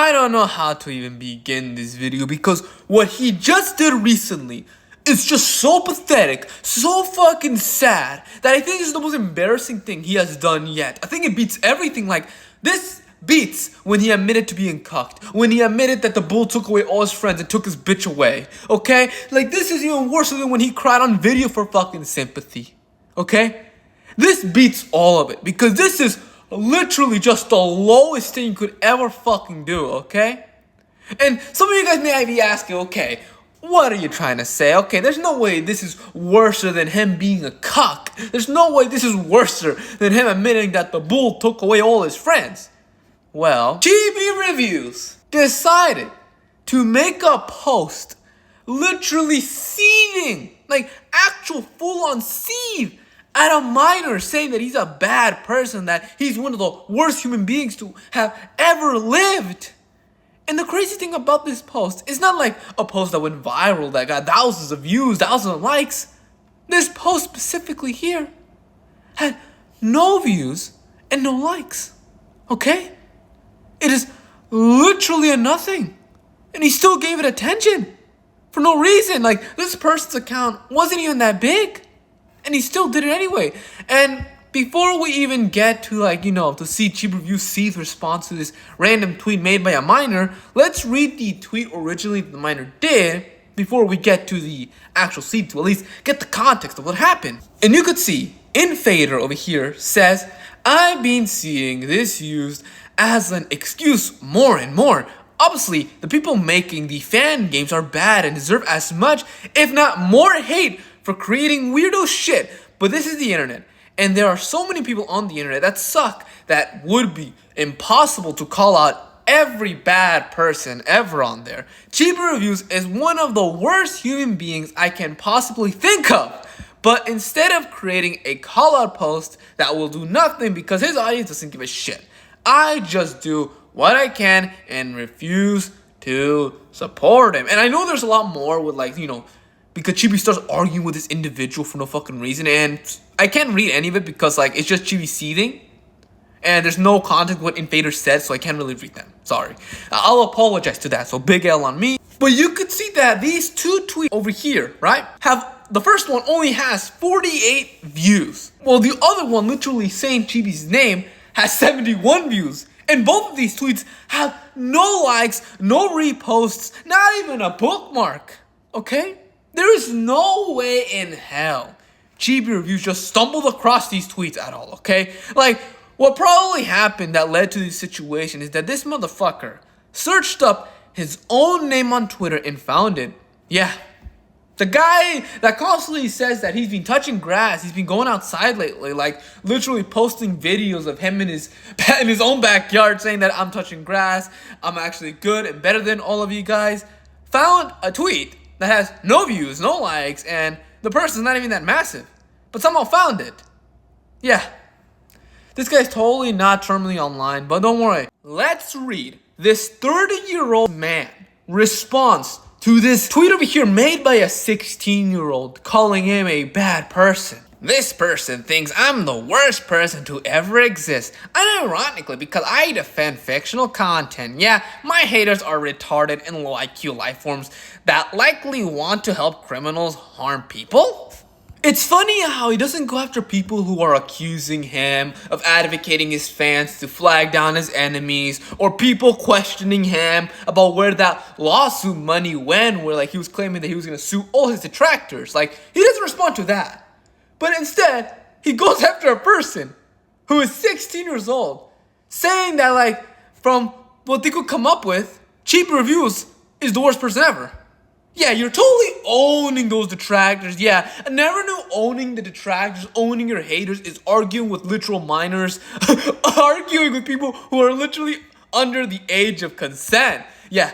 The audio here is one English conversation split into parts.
I don't know how to even begin this video because what he just did recently is just so pathetic, so fucking sad, that I think this is the most embarrassing thing he has done yet. I think it beats everything. Like, this beats when he admitted to being cucked, when he admitted that the bull took away all his friends and took his bitch away, okay? Like, this is even worse than when he cried on video for fucking sympathy, okay? This beats all of it because this is literally just the lowest thing you could ever fucking do, okay? And some of you guys may be asking, okay, what are you trying to say? Okay, there's no way this is worse than him being a cuck. There's no way this is worse than him admitting that the bull took away all his friends. Well, Chibi Reviews decided to make a post literally seething, like actual full-on seethe at a minor, saying that he's a bad person, that he's one of the worst human beings to have ever lived. And the crazy thing about this post is not like a post that went viral, that got thousands of views, thousands of likes. This post specifically here had no views and no likes, okay? It is literally a nothing. And he still gave it attention for no reason. Like, this person's account wasn't even that big, and he still did it anyway. And before we even get to, like, to see Chibi Review C's response to this random tweet made by a minor, let's read the tweet originally that the minor did before we get to the actual seed to at least get the context of what happened. And you could see, Infader over here says, I've been seeing this used as an excuse more and more. Obviously, the people making the fan games are bad and deserve as much, if not more, hate for creating weirdo shit. But this is the internet, and there are so many people on the internet that suck that would be impossible to call out every bad person ever on there. Chibi Reviews is one of the worst human beings I can possibly think of. But instead of creating a call-out post that will do nothing because his audience doesn't give a shit, I just do what I can and refuse to support him. And I know there's a lot more with, like, because Chibi starts arguing with this individual for no fucking reason, and I can't read any of it because, like, it's just Chibi seething, and there's no context what Infader said, so I can't really read them. Sorry. I'll apologize to that, so big L on me. But you could see that these two tweets over here, right, the first one only has 48 views, while the other one, literally saying Chibi's name, has 71 views. And both of these tweets have no likes, no reposts, not even a bookmark, okay? There is no way in hell Chibi Reviews just stumbled across these tweets at all, okay? Like, what probably happened that led to this situation is that this motherfucker searched up his own name on Twitter and found it. Yeah. The guy that constantly says that he's been touching grass, he's been going outside lately, like literally posting videos of him in his own backyard saying that I'm touching grass, I'm actually good and better than all of you guys, found a tweet that has no views, no likes, and the person's not even that massive, but somehow found it. Yeah. This guy's totally not terminally online, but don't worry. Let's read this 30-year-old man response to this tweet over here made by a 16-year-old calling him a bad person. This person thinks I'm the worst person to ever exist. Unironically, because I defend fictional content. Yeah, my haters are retarded and low IQ lifeforms that likely want to help criminals harm people. It's funny how he doesn't go after people who are accusing him of advocating his fans to flag down his enemies, or people questioning him about where that lawsuit money went, where, like, he was claiming that he was going to sue all his detractors. Like, he doesn't respond to that. But instead, he goes after a person who is 16 years old, saying that, like, from what they could come up with, Chibi Reviews is the worst person ever. Yeah, you're totally owning those detractors. Yeah, I never knew owning the detractors, owning your haters is arguing with literal minors, arguing with people who are literally under the age of consent. Yeah,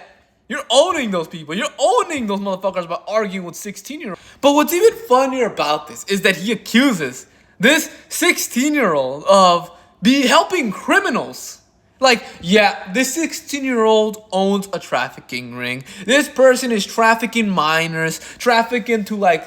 you're owning those people. You're owning those motherfuckers by arguing with 16-year-olds. But what's even funnier about this is that he accuses this 16-year-old of helping criminals. Like, yeah, this 16-year-old owns a trafficking ring. This person is trafficking minors, trafficking to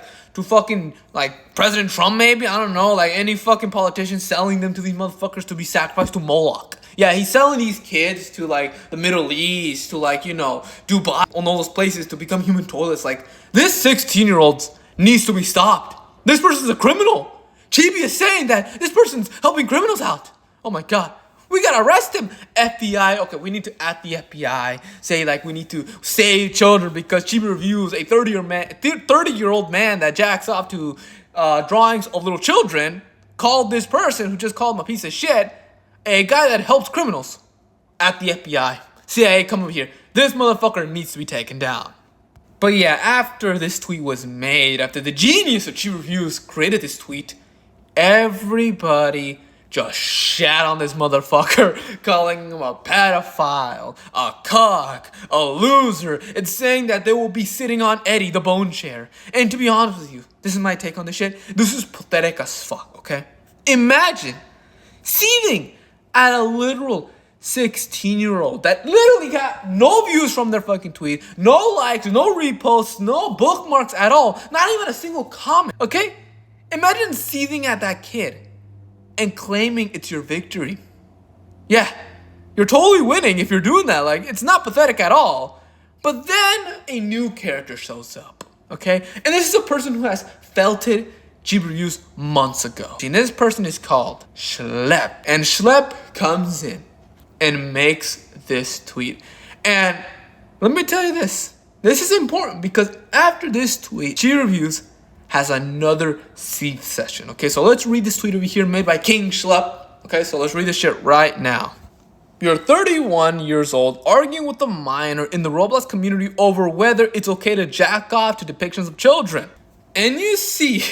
fucking, like, President Trump maybe? I don't know, like, any fucking politician selling them to these motherfuckers to be sacrificed to Moloch. Yeah, he's selling these kids to like the Middle East, to like, Dubai, and all those places to become human toilets. Like, this 16-year-old needs to be stopped. This person's a criminal. Chibi is saying that this person's helping criminals out. Oh my god. We gotta arrest him. FBI. Okay, we need to at the FBI say like we need to save children because Chibi reviews a 30-year-old man that jacks off to drawings of little children called this person who just called him a piece of shit a guy that helps criminals. At the FBI. CIA, come over here. This motherfucker needs to be taken down. But yeah, after this tweet was made, after the genius of Chibi Reviews created this tweet, everybody just shat on this motherfucker, calling him a pedophile, a cock, a loser, and saying that they will be sitting on Eddie, the bone chair. And to be honest with you, this is my take on this shit. This is pathetic as fuck, okay? Imagine seething at a literal 16-year-old that literally got no views from their fucking tweet, no likes, no reposts, no bookmarks at all, not even a single comment, okay? Imagine seething at that kid and claiming it's your victory. Yeah, you're totally winning if you're doing that. Like, it's not pathetic at all. But then a new character shows up, okay? And this is a person who has felt it Chibi Reviews months ago. And this person is called Schlep. And Schlep comes in and makes this tweet. And let me tell you this. This is important because after this tweet, Chibi Reviews has another seed session. Okay, so let's read this tweet over here made by King Schlep. Okay, so let's read this shit right now. You're 31 years old, arguing with a minor in the Roblox community over whether it's okay to jack off to depictions of children. And you see,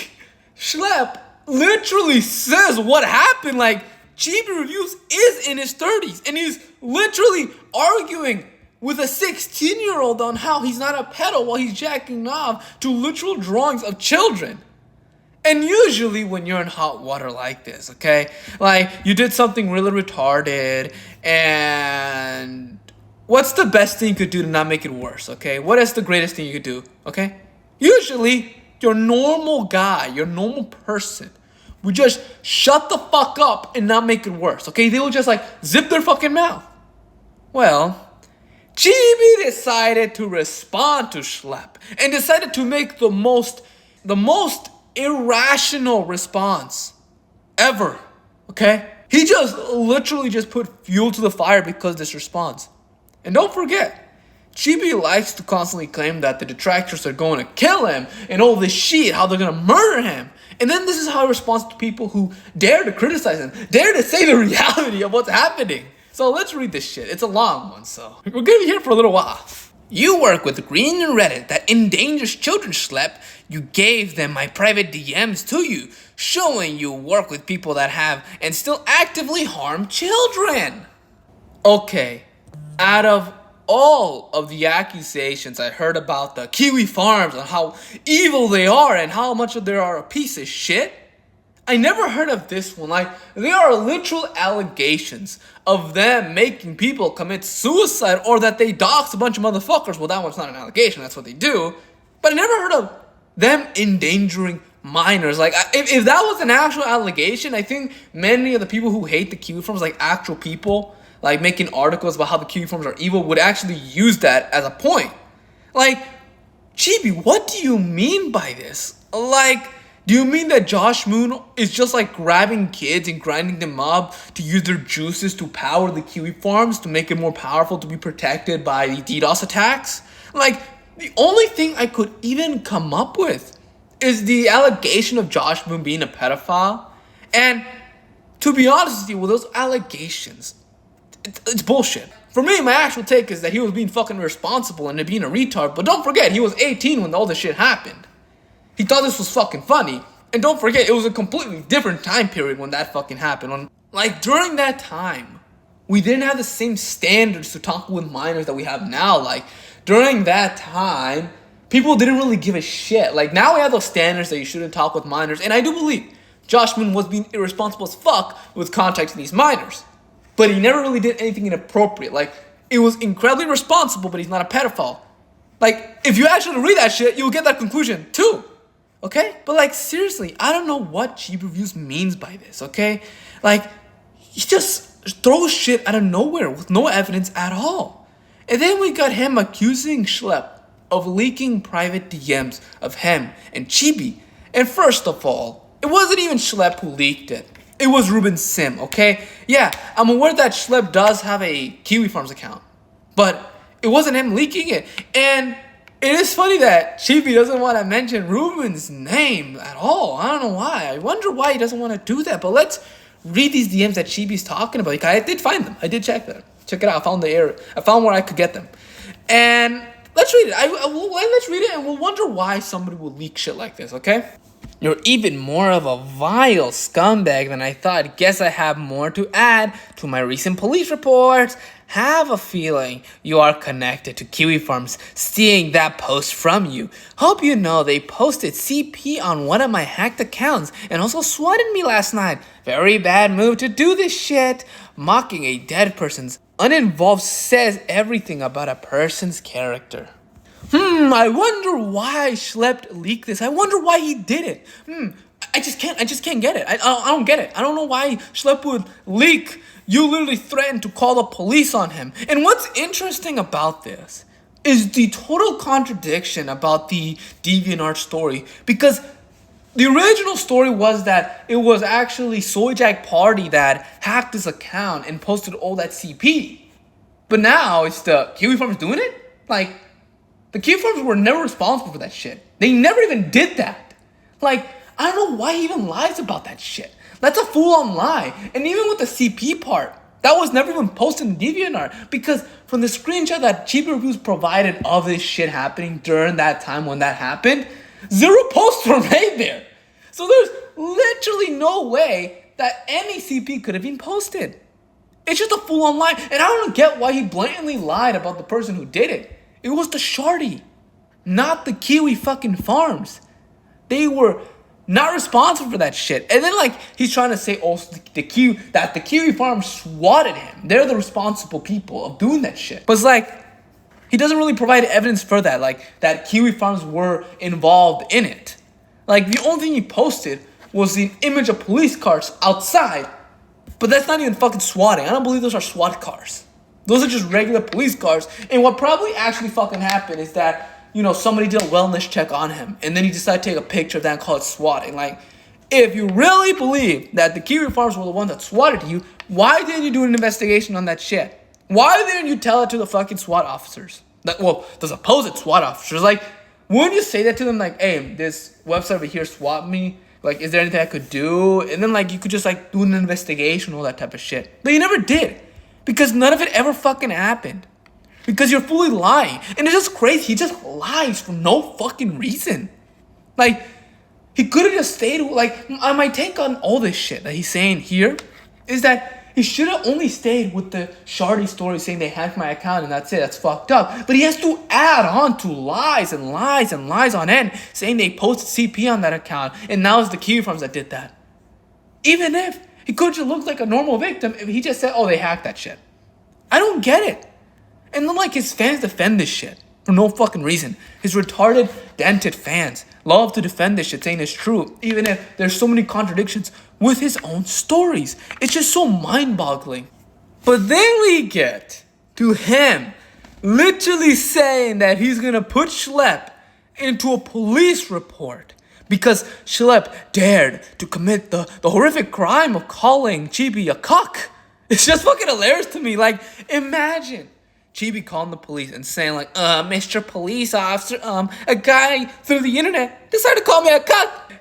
Schlep literally says what happened. Like, Chibi Reviews is in his 30s, and he's literally arguing with a 16-year-old on how he's not a pedo while he's jacking off to literal drawings of children. And usually when you're in hot water like this, okay, like you did something really retarded, and what's the best thing you could do to not make it worse, okay? What is the greatest thing you could do, okay? Usually, your normal guy, your normal person would just shut the fuck up and not make it worse, okay? They would just like zip their fucking mouth. Well, Chibi decided to respond to Schlep and decided to make the most irrational response ever, okay? He just literally just put fuel to the fire because of this response. And don't forget, Chibi likes to constantly claim that the detractors are going to kill him and all this shit, how they're going to murder him. And then this is how he responds to people who dare to criticize him, dare to say the reality of what's happening. So let's read this shit. It's a long one, so we're gonna be here for a little while. You work with Green and Reddit that endangers children, Schlep. You gave them my private DMs to you, showing you work with people that have and still actively harm children. Okay, out of all of the accusations I heard about the Kiwi farms and how evil they are and how much of they are a piece of shit, I never heard of this one. Like, there are literal allegations of them making people commit suicide or that they dox a bunch of motherfuckers. Well, that one's not an allegation, that's what they do. But I never heard of them endangering minors. Like, if that was an actual allegation, I think many of the people who hate the Kiwi farms, like actual people, like making articles about how the Kiwi farms are evil, would actually use that as a point. Like, Chibi, what do you mean by this? Like, do you mean that Josh Moon is just like grabbing kids and grinding them up to use their juices to power the Kiwi farms to make it more powerful to be protected by the DDoS attacks? Like, the only thing I could even come up with is the allegation of Josh Moon being a pedophile. And to be honest with you, with those allegations, it's bullshit. For me, my actual take is that he was being fucking irresponsible and being a retard. But don't forget, he was 18 when all this shit happened. He thought this was fucking funny. And don't forget, it was a completely different time period when that fucking happened. Like, during that time, we didn't have the same standards to talk with minors that we have now. Like, during that time, people didn't really give a shit. Like, now we have those standards that you shouldn't talk with minors. And I do believe Josh Moon was being irresponsible as fuck with contacting these minors. But he never really did anything inappropriate. Like, it was incredibly responsible, but he's not a pedophile. Like, if you actually read that shit, you'll get that conclusion too. Okay? But like, seriously, I don't know what Chibi Reviews means by this, okay? Like, he just throws shit out of nowhere with no evidence at all. And then we got him accusing Schlep of leaking private DMs of him and Chibi. And first of all, it wasn't even Schlep who leaked it. It was Ruben Sim, okay? Yeah, I'm aware that Schlep does have a Kiwi Farms account, but it wasn't him leaking it. And it is funny that Chibi doesn't want to mention Ruben's name at all. I don't know why. I wonder why he doesn't want to do that. But let's read these DMs that Chibi's talking about. I did find them. I did check them. Check it out. I found the area. I found where I could get them. And let's read it. Let's read it and we'll wonder why somebody will leak shit like this, okay? You're even more of a vile scumbag than I thought. Guess I have more to add to my recent police reports. Have a feeling you are connected to Kiwi Farms stealing that post from you. Hope you know they posted CP on one of my hacked accounts and also swatted me last night. Very bad move to do this shit. Mocking a dead person's uninvolved says everything about a person's character. I wonder why Schlep leaked this. I wonder why he did it. I just can't get it. I don't get it. I don't know why Schlep would leak. You literally threatened to call the police on him. And what's interesting about this is the total contradiction about the DeviantArt story. Because the original story was that it was actually Soyjack Party that hacked his account and posted all that CP. But now it's the Kiwi Farms doing it? Like, the Kiwi Farms were never responsible for that shit. They never even did that. Like, I don't know why he even lies about that shit. That's a full-on lie. And even with the CP part, that was never even posted in DeviantArt. Because from the screenshot that Chibi Reviews provided of this shit happening during that time when that happened, 0 posts were made there. So there's literally no way that any CP could have been posted. It's just a full-on lie. And I don't get why he blatantly lied about the person who did it. It was the Shardy, not the Kiwi fucking Farms. They were not responsible for that shit. And then like he's trying to say also the Kiwi Farms swatted him. They're the responsible people of doing that shit. But it's like he doesn't really provide evidence for that, like that Kiwi Farms were involved in it. Like the only thing he posted was the image of police cars outside. But that's not even fucking swatting. I don't believe those are SWAT cars. Those are just regular police cars. And what probably actually fucking happened is that, you know, somebody did a wellness check on him. And then he decided to take a picture of that and call it swatting. Like, if you really believe that the Kiwi Farms were the ones that swatted you, why didn't you do an investigation on that shit? Why didn't you tell it to the fucking SWAT officers? The supposed SWAT officers. Like, wouldn't you say that to them? Like, hey, this website over here swat me. Like, is there anything I could do? And then, like, you could just, like, do an investigation, all that type of shit. But you never did. Because none of it ever fucking happened. Because you're fully lying. And it's just crazy. He just lies for no fucking reason. Like, he could have just stayed. Like, my take on all this shit that he's saying here is that he should have only stayed with the Shardy story saying they hacked my account and that's it. That's fucked up. But he has to add on to lies and lies and lies on end saying they posted CP on that account. And now it's the Kiwi Farms that did that. Even if he could just look like a normal victim if he just said, oh, they hacked that shit. I don't get it. And then, like, his fans defend this shit for no fucking reason. His retarded, dented fans love to defend this shit, saying it's true, even if there's so many contradictions with his own stories. It's just so mind-boggling. But then we get to him literally saying that he's gonna put Schlep into a police report. Because Schlep dared to commit the horrific crime of calling Chibi a cuck. It's just fucking hilarious to me. Like, imagine Chibi calling the police and saying like, Mr. Police Officer, a guy through the internet decided to call me a cuck.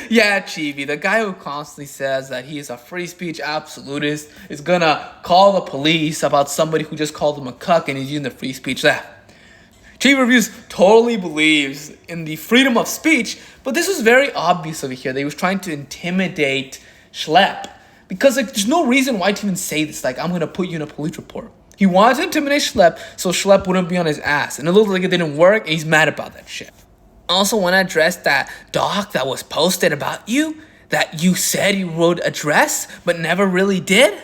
Yeah, Chibi, the guy who constantly says that he is a free speech absolutist, is gonna call the police about somebody who just called him a cuck and he's using the free speech. Chibi Reviews totally believes in the freedom of speech, but this was very obvious over here that he was trying to intimidate Schlep. Because like, there's no reason why to even say this, like, I'm going to put you in a police report. He wanted to intimidate Schlep so Schlep wouldn't be on his ass. And it looked like it didn't work, and he's mad about that shit. I also want to address that doc that was posted about you, that you said you wrote address, but never really did.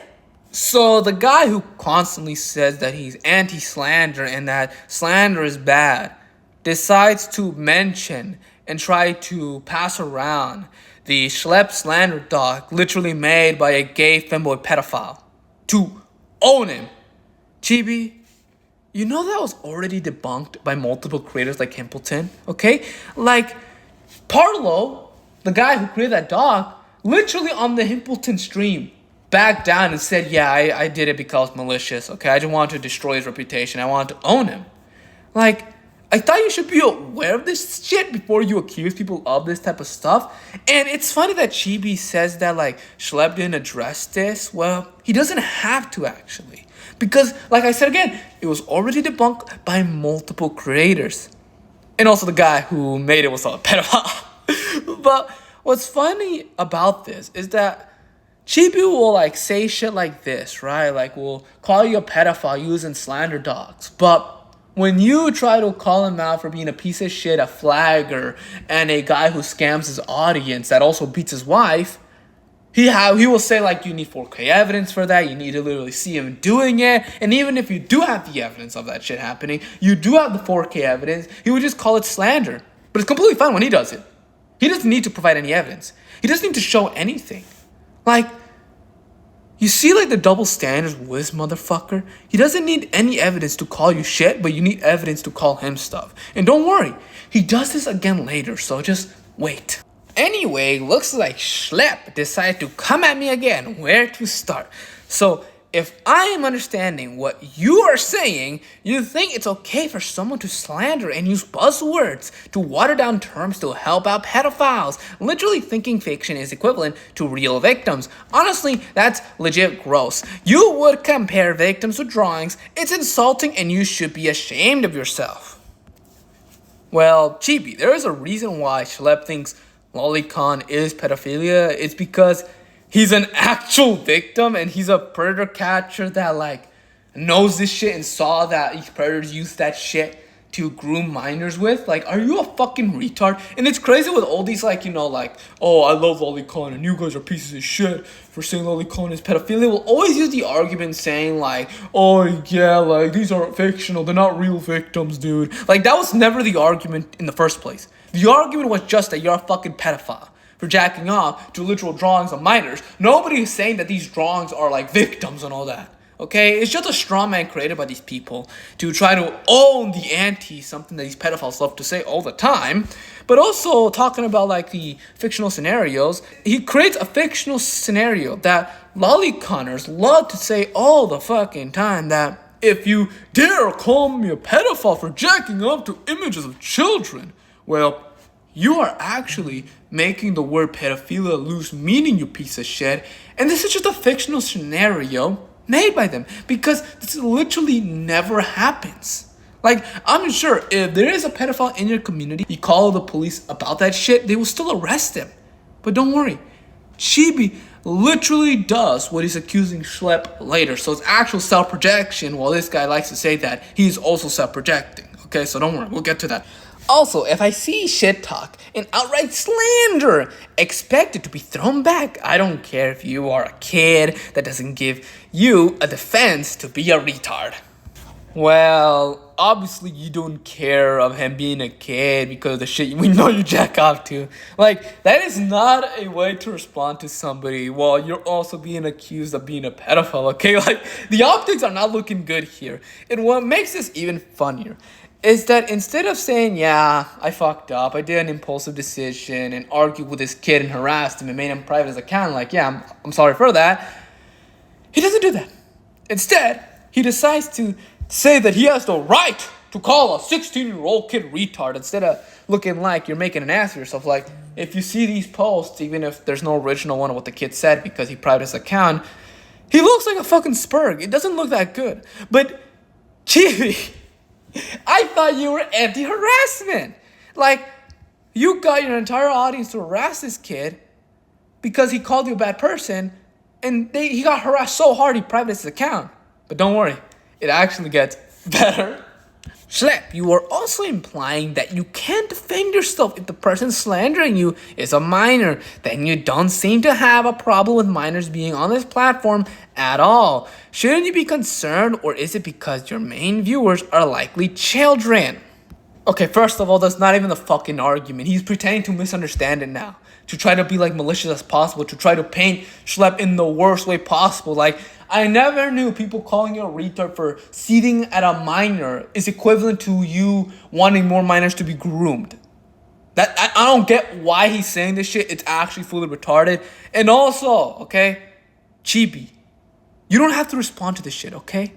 So the guy who constantly says that he's anti-slander and that slander is bad decides to mention and try to pass around the Schlep slander doc literally made by a gay femboy pedophile. to own him. Chibi, you know that was already debunked by multiple creators like Himpleton, okay? Like, Parlo, the guy who created that dog, literally on the Himpleton stream, backed down and said, yeah, I did it because it's malicious, okay? I just wanted to destroy his reputation. I wanted to own him. Like, I thought you should be aware of this shit before you accuse people of this type of stuff. And it's funny that Chibi says that, like, Schlep didn't address this. Well, he doesn't have to, actually. Because, like I said again, it was already debunked by multiple creators. And also the guy who made it was a pedophile. But what's funny about this is that Chibi will, like, say shit like this, right? Like, will call you a pedophile using slander dogs. But when you try to call him out for being a piece of shit, a flagger, and a guy who scams his audience that also beats his wife, he will say, like, you need 4K evidence for that. You need to literally see him doing it. And even if you do have the evidence of that shit happening, you do have the 4K evidence, he would just call it slander. But it's completely fine when he does it. He doesn't need to provide any evidence. He doesn't need to show anything. Like, you see, like, the double standards with this motherfucker? He doesn't need any evidence to call you shit, but you need evidence to call him stuff. And don't worry, he does this again later, so just wait. Anyway, looks like Schlep decided to come at me again. Where to start? So, if I am understanding what you are saying, you think it's okay for someone to slander and use buzzwords to water down terms to help out pedophiles, literally thinking fiction is equivalent to real victims. Honestly, that's legit gross. You would compare victims to drawings. It's insulting and you should be ashamed of yourself. Well, Chibi, there is a reason why Schlep thinks Lolicon is pedophilia. It's because he's an actual victim and he's a predator catcher that, like, knows this shit and saw that these predators use that shit to groom minors with. Like, are you a fucking retard? And it's crazy with all these, like, you know, like, oh, I love Lolicon and you guys are pieces of shit for saying Lolicon is pedophilia. Will always use the argument saying, like, oh, yeah, like, these are fictional, they're not real victims, dude. Like, that was never the argument in the first place. The argument was just that you're a fucking pedophile for jacking off to literal drawings of minors. Nobody is saying that these drawings are, like, victims and all that. Okay? It's just a straw man created by these people to try to own the anti, something that these pedophiles love to say all the time. But also talking about, like, the fictional scenarios, he creates a fictional scenario that lolliconers love to say all the fucking time, that if you dare call me a pedophile for jacking off to images of children, well, you are actually making the word pedophilia lose meaning, you piece of shit. And this is just a fictional scenario made by them, because this literally never happens. Like, I'm sure if there is a pedophile in your community, you call the police about that shit, they will still arrest him. But don't worry, Chibi literally does what he's accusing Schlep later. So it's actual self-projection, while this guy likes to say that he's also self-projecting. Okay, so don't worry, we'll get to that. Also, if I see shit talk and outright slander, expect it to be thrown back. I don't care if you are a kid. That doesn't give you a defense to be a retard. Well, obviously you don't care of him being a kid because of the shit we know you jack off to. Like, that is not a way to respond to somebody while you're also being accused of being a pedophile, okay? Like, the optics are not looking good here. And what makes this even funnier is that instead of saying, yeah, I fucked up, I did an impulsive decision, and argued with this kid and harassed him and made him private his account, like, yeah, I'm sorry for that, he doesn't do that. Instead, he decides to say that he has the right to call a 16-year-old kid retard, instead of looking like you're making an ass of yourself. Like, if you see these posts, even if there's no original one of what the kid said because he private his account, he looks like a fucking spurg. It doesn't look that good. But, Chibi, I thought you were anti-harassment. Like, you got your entire audience to harass this kid because he called you a bad person, and he got harassed so hard he privated his account. But don't worry, it actually gets better. Schlep, you are also implying that you can't defend yourself if the person slandering you is a minor. Then you don't seem to have a problem with minors being on this platform at all. Shouldn't you be concerned, or is it because your main viewers are likely children? Okay, first of all, that's not even the fucking argument. He's pretending to misunderstand it now, to try to be, like, malicious as possible, to try to paint Schlep in the worst way possible. Like, I never knew people calling you a retard for seething at a minor is equivalent to you wanting more minors to be groomed. That I don't get why he's saying this shit. It's actually fully retarded. And also, okay, Chibi, you don't have to respond to this shit, okay?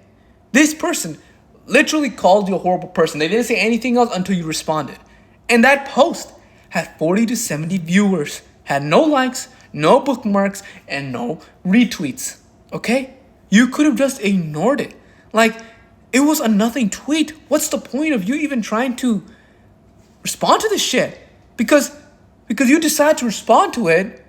This person literally called you a horrible person. They didn't say anything else until you responded. And that post had 40 to 70 viewers, had no likes, no bookmarks, and no retweets, okay? You could have just ignored it. Like, it was a nothing tweet. What's the point of you even trying to respond to this shit? Because you decided to respond to it,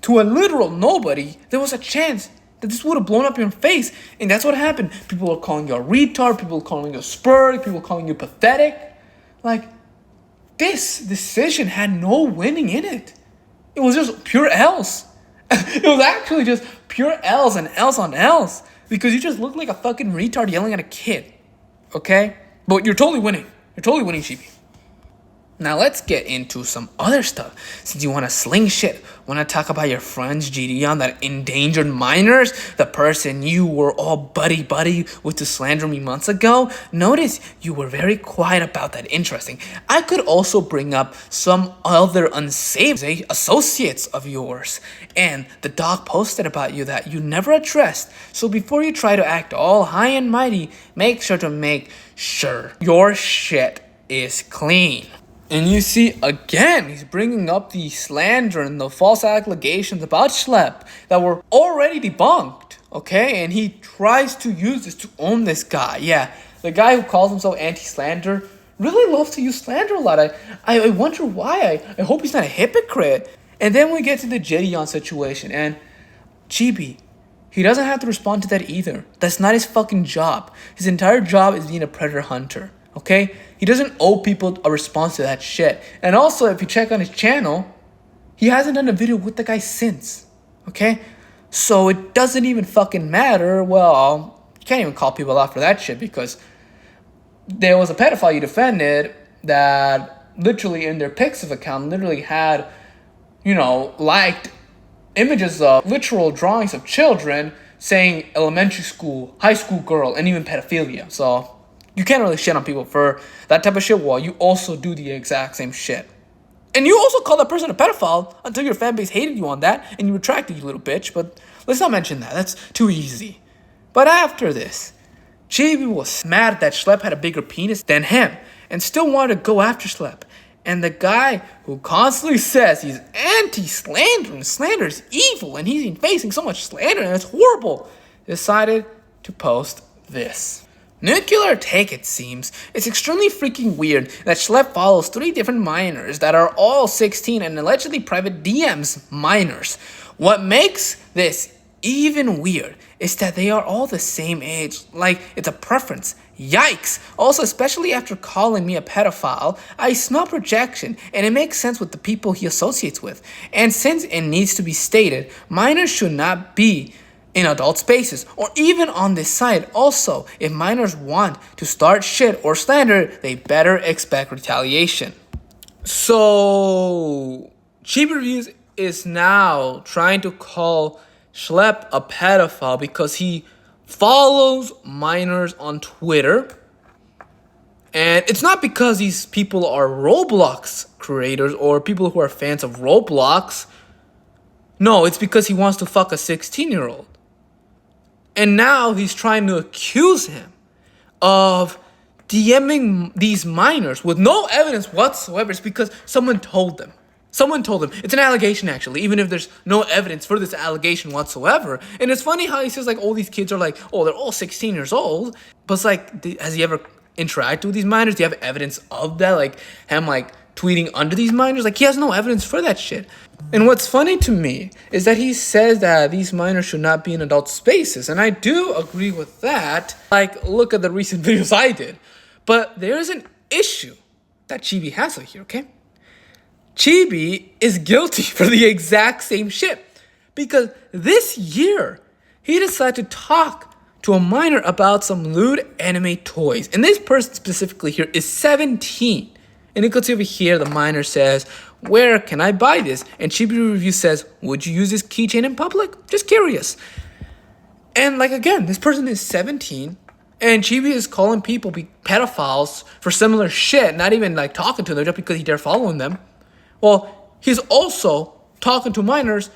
to a literal nobody, there was a chance that this would have blown up in your face. And that's what happened. People are calling you a retard, people are calling you a spurg, people are calling you pathetic. Like, this decision had no winning in it. It was just pure L's. It was actually just pure L's and L's on L's. Because you just look like a fucking retard yelling at a kid. Okay? But you're totally winning. You're totally winning, Chibi. Now let's get into some other stuff. Since you want to sling shit, want to talk about your friends Gideon that endangered minors, the person you were all buddy with to slander me months ago. Notice you were very quiet about that. Interesting. I could also bring up some other unsafe associates of yours, and the dog posted about you that you never addressed. So before you try to act all high and mighty, make sure to make sure your shit is clean. And you see, again, he's bringing up the slander and the false allegations about Schlep that were already debunked, okay? And he tries to use this to own this guy. Yeah, the guy who calls himself anti-slander really loves to use slander a lot. I wonder why. I hope he's not a hypocrite. And then we get to the Gideon situation, and Chibi, he doesn't have to respond to that either. That's not his fucking job. His entire job is being a predator hunter, okay? He doesn't owe people a response to that shit. And also, if you check on his channel, he hasn't done a video with the guy since. Okay? So it doesn't even fucking matter. Well, you can't even call people out for that shit because there was a pedophile you defended that literally in their Pixiv account literally had, liked images of literal drawings of children saying elementary school, high school girl, and even pedophilia. So you can't really shit on people for that type of shit while you also do the exact same shit. And you also call that person a pedophile until your fan base hated you on that and you retracted, you little bitch. But let's not mention that. That's too easy. But after this, Chibi was mad that Schlep had a bigger penis than him and still wanted to go after Schlep. And the guy who constantly says he's anti-slander and slander is evil and he's been facing so much slander and it's horrible, decided to post this. Nuclear take, it seems. It's extremely freaking weird that Schlep follows 3 different minors that are all 16 and allegedly private DMs minors. What makes this even weird is that they are all the same age, like it's a preference. Yikes! Also, especially after calling me a pedophile, I smell projection, and it makes sense with the people he associates with. And since it needs to be stated, minors should not be in adult spaces, or even on this site. Also, if minors want to start shit or slander, they better expect retaliation. So, Chibi Reviews is now trying to call Schlep a pedophile because he follows minors on Twitter. And it's not because these people are Roblox creators or people who are fans of Roblox. No, it's because he wants to fuck a 16-year-old. And now he's trying to accuse him of DMing these minors with no evidence whatsoever. It's because someone told them. Someone told them. It's an allegation, actually, even if there's no evidence for this allegation whatsoever. And it's funny how he says, like, all these kids are like, oh, they're all 16 years old. But it's like, has he ever interacted with these minors? Do you have evidence of that? Like, him, like, tweeting under these minors? Like, he has no evidence for that shit. And what's funny to me is that he says that these minors should not be in adult spaces. And I do agree with that. Like, look at the recent videos I did. But there is an issue that Chibi has here, okay? Chibi is guilty for the exact same shit. Because this year, he decided to talk to a minor about some lewd anime toys. And this person specifically here is 17. And you can see over here, the minor says, where can I buy this? And Chibi Review says, would you use this keychain in public? Just curious. And like again, this person is 17, and Chibi is calling people pedophiles for similar shit, not even like talking to them just because they're following them. Well, he's also talking to minors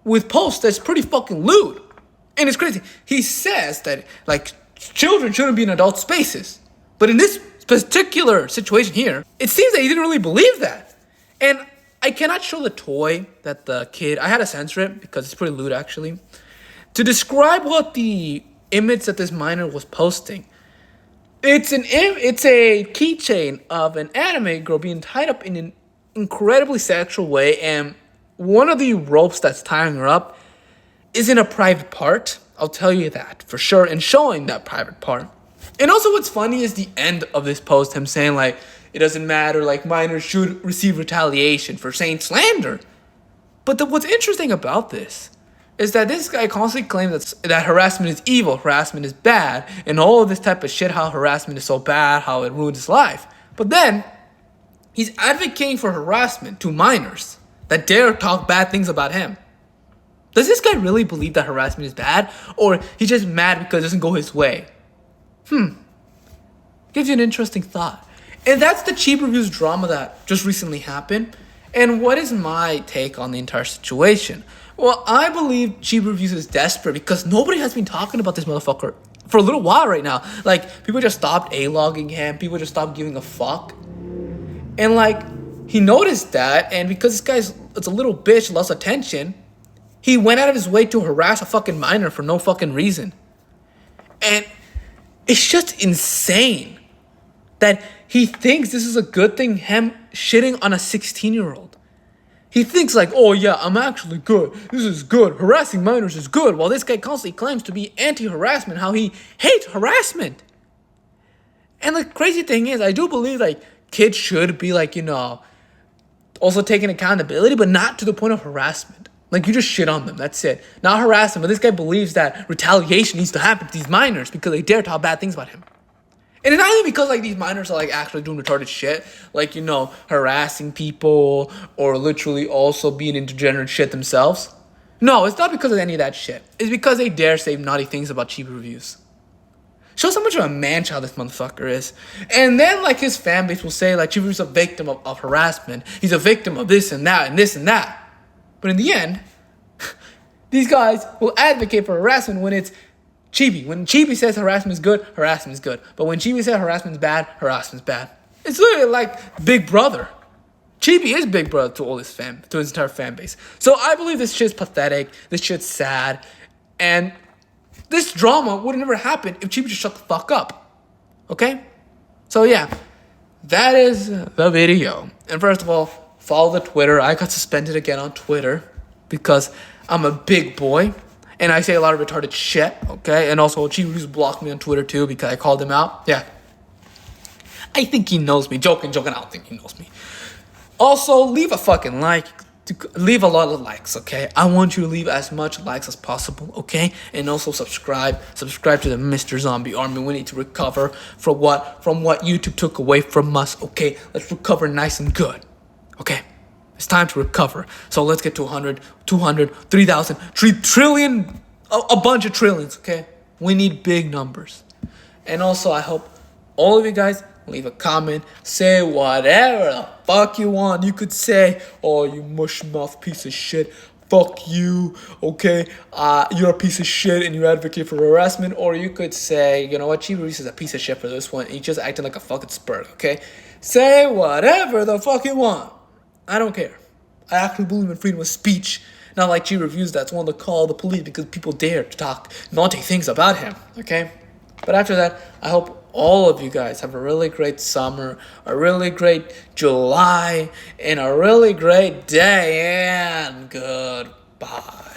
with posts that's pretty fucking lewd. And it's crazy. He says that like children shouldn't be in adult spaces. But in this particular situation here, it seems that he didn't really believe that. And I cannot show the toy that the kid, I had to censor it because it's pretty lewd actually. To describe what the image that this minor was posting, it's a keychain of an anime girl being tied up in an incredibly sexual way, and one of the ropes that's tying her up is in a private part. I'll tell you that for sure, and showing that private part. And also what's funny is the end of this post, him saying like, it doesn't matter, like minors should receive retaliation for saying slander. But what's interesting about this is that this guy constantly claims that harassment is evil, harassment is bad, and all of this type of shit, how harassment is so bad, how it ruins his life. But then, he's advocating for harassment to minors that dare talk bad things about him. Does this guy really believe that harassment is bad? Or he's just mad because it doesn't go his way? Gives you an interesting thought. And that's the Chibi Reviews drama that just recently happened. And what is my take on the entire situation? Well, I believe Chibi Reviews is desperate because nobody has been talking about this motherfucker for a little while right now. Like, people just stopped A-logging him. People just stopped giving a fuck. And, like, he noticed that, and because this guy's a little bitch, lost attention, he went out of his way to harass a fucking minor for no fucking reason. And it's just insane that he thinks this is a good thing, him shitting on a 16-year-old. He thinks like, oh yeah, I'm actually good. This is good. Harassing minors is good. While this guy constantly claims to be anti-harassment, how he hates harassment. And the crazy thing is, I do believe like kids should be like, also taking accountability, but not to the point of harassment. Like you just shit on them, that's it. Not harass them, but this guy believes that retaliation needs to happen to these minors because they dare talk bad things about him. And it's not even because like these minors are like actually doing retarded shit, like harassing people or literally also being into degenerate shit themselves. No, it's not because of any of that shit. It's because they dare say naughty things about Chibi Reviews. Shows how much of a man-child this motherfucker is. And then like his fan base will say like Chibi Reviews is a victim of harassment. He's a victim of this and that and this and that. But in the end, these guys will advocate for harassment when it's Chibi. When Chibi says harassment is good, harassment is good. But when Chibi says harassment is bad, harassment is bad. It's literally like Big Brother. Chibi is Big Brother to his entire fan base. So I believe this shit's pathetic. This shit's sad. And this drama would have never happened if Chibi just shut the fuck up. Okay? So yeah, that is the video. And first of all, follow the Twitter. I got suspended again on Twitter because I'm a big boy. And I say a lot of retarded shit, okay? And also, Chibi Reviews blocked me on Twitter, too, because I called him out. Yeah. I think he knows me. Joking, I don't think he knows me. Also, leave a fucking like. Leave a lot of likes, okay? I want you to leave as much likes as possible, okay? And also subscribe. Subscribe to the Mr. Zombie Army. We need to recover from what YouTube took away from us, okay? Let's recover nice and good, okay? It's time to recover. So let's get to 100, 200, 3,000, 3 trillion, a bunch of trillions, okay? We need big numbers. And also, I hope all of you guys leave a comment. Say whatever the fuck you want. You could say, oh, you mush mouth piece of shit. Fuck you, okay? You're a piece of shit and you advocate for harassment. Or you could say, you know what? Chibi Reviews is a piece of shit for this one. He just acting like a fucking spurt, okay? Say whatever the fuck you want. I don't care. I actually believe in freedom of speech. Not like Chibi Reviews that's one to call the police because people dare to talk naughty things about him, okay? But after that, I hope all of you guys have a really great summer, a really great July, and a really great day, and goodbye.